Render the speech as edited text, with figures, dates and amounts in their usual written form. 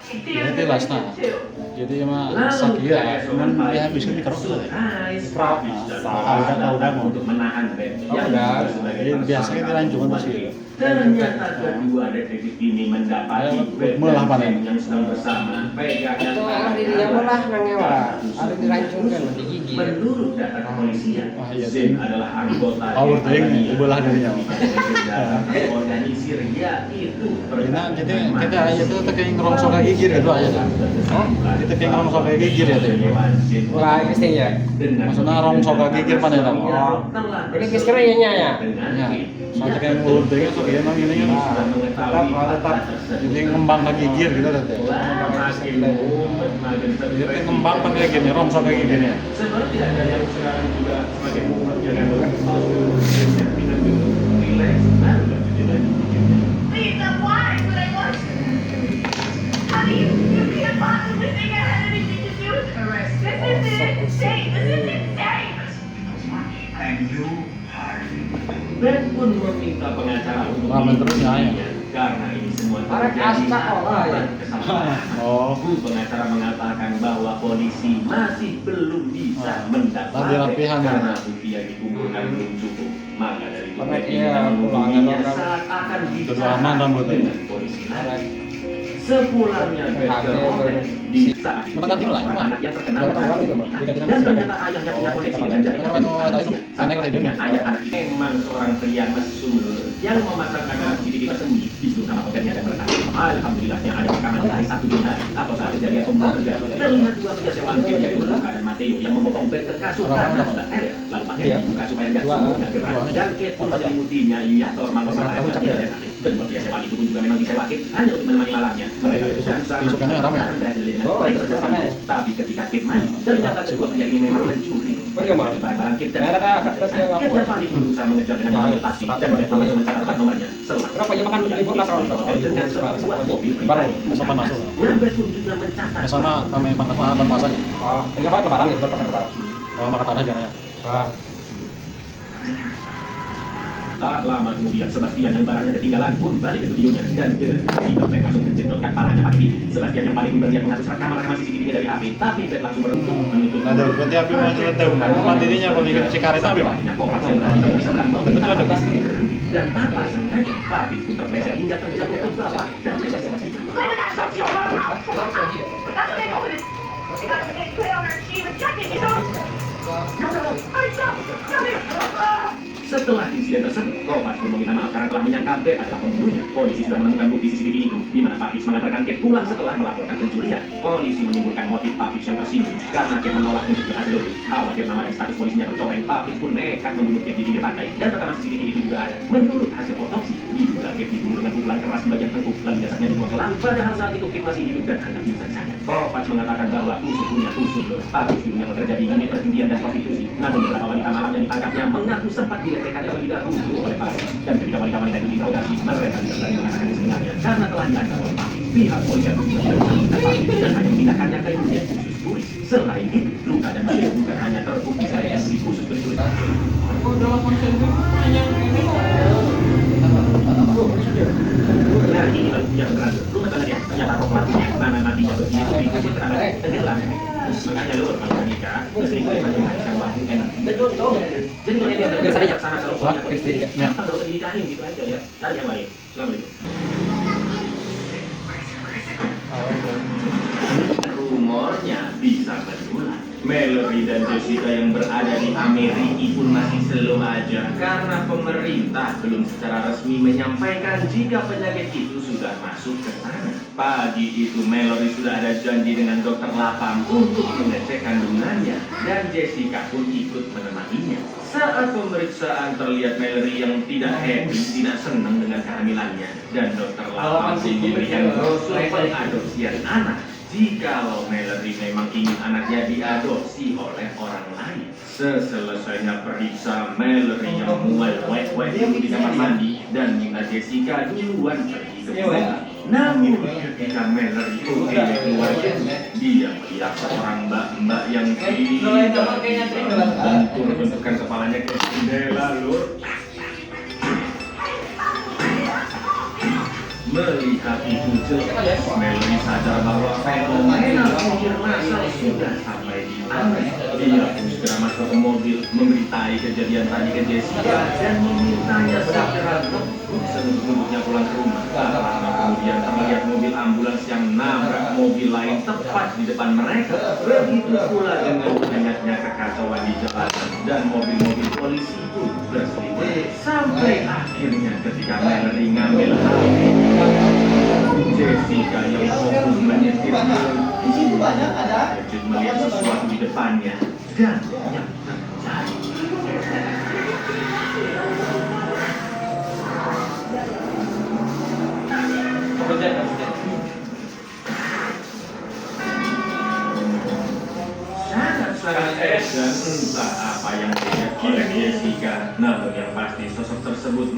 Jadi lasna. Jadi mah sakia, cuman dia habis itu dikerok tuh. Dikerok, Udah mau. untuk menahan bed. Udah. Jadi biasanya dilanjutkan masih. Ternyata kedua detektif ini mendapati bed Melah panen. yang sedang bersama pegangan Itu tangan hari dia melah nangewa, hari dirancungkan di gigi. Menurut data kepolisian, Wah, iya, Zen Ting. adalah anggota Power Ting, belah dirinya. organisir yaitu Nah, jadi kita aja tuh kayak ngerongso kayak gigir gitu aja kan. Kita kayak ngerongso kayak gigir ya tuh. Wah, ini sih ya. Maksudnya rongso kayak gigir panen kan. Ini kira ya. Ya, soalnya kayak mulut dingin tuh dia emang ini kan. Tetap jadi ngembang kayak gigir gitu kan. Jadi kayak ngembang pakai gini, rongso kayak gini ya. Seperti ada yang sekarang juga semakin mengerjakan relax, baru lanjutin lagi. Please, why would I want to? Honey, you can't possibly think I had anything to do with the arrest. This is insane. This is insane. And you Ben pun meminta pengacara untuk Ramen terus ya, ya. karena ini semua Arek terjadi asta olah, ya. kesalahan. Oh. Pengacara mengatakan bahwa polisi masih belum bisa mendapati Tadi rapihan, ya. karena bukti yang dikumpulkan belum cukup. Maka dari itu Karena mereka iya, menghubunginya pulangan saat akan Sudah aman rambutnya. dengan polisi lain. Sepulangnya Ben ke hotel di saat itu Menekan dulu lah, anak yang terkenal Yang terkenal itu, Bang. dan ternyata ayahnya punya koneksi dengan jaringan ayah memang seorang pria mesum yang memasangkan alat CCTV tersembunyi di seluruh kamar hotelnya dan berkata, alhamdulillah yang ada rekaman dari satu dini hari atau saat kejadian pembunuhan terjadi. Terlihat dua pria sewaan tim dari Luka dan Mateo yang memotong bed ke kasur karena sudah error. Lalu pakai dibuka supaya nggak semuanya gerak. Dan Kate pun menyelimutinya Yator Mangkos dan dua pria sewaan itu pun juga memang disewa Kate hanya untuk menemani malamnya. Mereka Isukannya ramai. Tapi ketika Kate mandi, ternyata kedua pria ini memang mencuri. Bagaimana? Barang Kate dan Ada Kate paling berusaha mengejar dengan mengambil taksi dan mereka langsung mencatatkan nomornya. Kenapa ya makan libur lah kalau Dengan sebuah mobil Baru kesopan masuk. Nambet pun juga mencatat Ke sana kami pangkat mahal masak. Oh, ini apa lebaran itu lebaran. Oh, makan tanah jangan ya. Tak lama kemudian Sebastian yang barangnya ketinggalan pun balik ke studionya dan tiba Ben langsung menjendolkan palanya pagi ini. Sebastian yang paling berniat menghapus rekaman CCTV dari HP, tapi Ben langsung beruntung menutup. Ada berarti api masih ada. Mandirinya kalau dikit si karet api, Pak. Dan tanpa sengaja, Papi pun terpleset hingga terjatuh ke bawah dan lepas Sebastian. That's what they told us. She got the big play on her. She was checking, you know. Hurry, stop! Come here! Setelah insiden tersebut, Kopas pun meminta maaf karena telah menyangka Ben adalah pembunuhnya. Polisi sudah menemukan bukti CCTV itu, di mana Papis mengantarkan Kate pulang setelah melaporkan pencurian. Polisi menyimpulkan motif Papis yang tersinggung karena Kate menolak untuk diadil. Khawatir nama dan status polisinya tercoreng, Papis pun nekat membunuh Kate di pinggir pantai dan rekaman CCTV itu juga ada. Menurut hasil otopsi, diduga Kate dibunuh dengan pukulan keras di bagian tengkuk lalu jasadnya dibuang ke laut. Padahal saat itu Kate masih hidup dan hendak pingsan saja. Kopas mengatakan bahwa tusuk punya tusuk. Papis dulunya bekerja di unit perjudian dan prostitusi. Namun beberapa wanita malam yang ditangkapnya mengaku sempat dilecehkan terlebih dahulu oleh Papis. Dan ketika wanita-wanita itu diinterogasi, mereka tidak berani mengatakan sebenarnya karena telah diancam oleh Papis. Pihak polisian pun tidak menemukan Papis dan hanya memindahkannya ke unit khusus turis. Selain itu, luka dan bayi bukan hanya terbukti dari SI khusus bertulis. Nah, ini yang terakhir. Lu kata dia, ternyata roh matinya, mana matinya begitu, dikasih terangkan, tenggelam. Makanya lu kalau nikah, selingkuh yang macam-macam waktu enak. Jadi kalau dia ada sana kalau punya istri, kenapa nggak usah dinikahin gitu aja ya? Cari yang lain. Assalamualaikum. Rumornya bisa berulang. Mallory dan Jessica yang berada di Amerika pun masih slow aja karena pemerintah belum secara resmi menyampaikan jika penyakit itu sudah masuk ke sana. Pagi itu Mallory sudah ada janji dengan dokter lapang untuk mengecek kandungannya dan Jessica pun ikut menemaninya. Saat pemeriksaan terlihat Mallory yang tidak happy, tidak senang dengan kehamilannya dan dokter lapang pun memberikan brosur pengadopsian anak. Jikalau Mallory memang ingin anaknya diadopsi oleh orang lain. Seselesainya periksa, Mallory yang mulai wet-wet di kamar mandi dan minta Jessica duluan pergi ke rumah. Namun ketika Mallory keluar, dia melihat seorang mbak-mbak yang tidak bentur bentukan kepalanya ke jendela, lur. Melihat itu jelek. Melody sadar bahwa fenomena penyihir masal sudah sampai di atas. Dia pun segera masuk ke mobil, memberitahu kejadian tadi ke Jessica dan memintanya segera ngebut senumpuk-numpuknya pulang ke rumah. Karena kemudian terlihat mobil ambulans yang nabrak mobil lain tepat di depan mereka. Begitu pula dengan banyaknya kekacauan di jalanan dan mobil-mobil polisi pun berseliweran. Sampai akhirnya ketika Melody ngambil HP, Jessica yang fokus menyetir Di situ banyak ada. terkejut melihat sesuatu di depannya dan yang terjadi. Sangat-sangat dan entah apa yang dilihat oleh Jessica, namun yang pasti sosok tersebut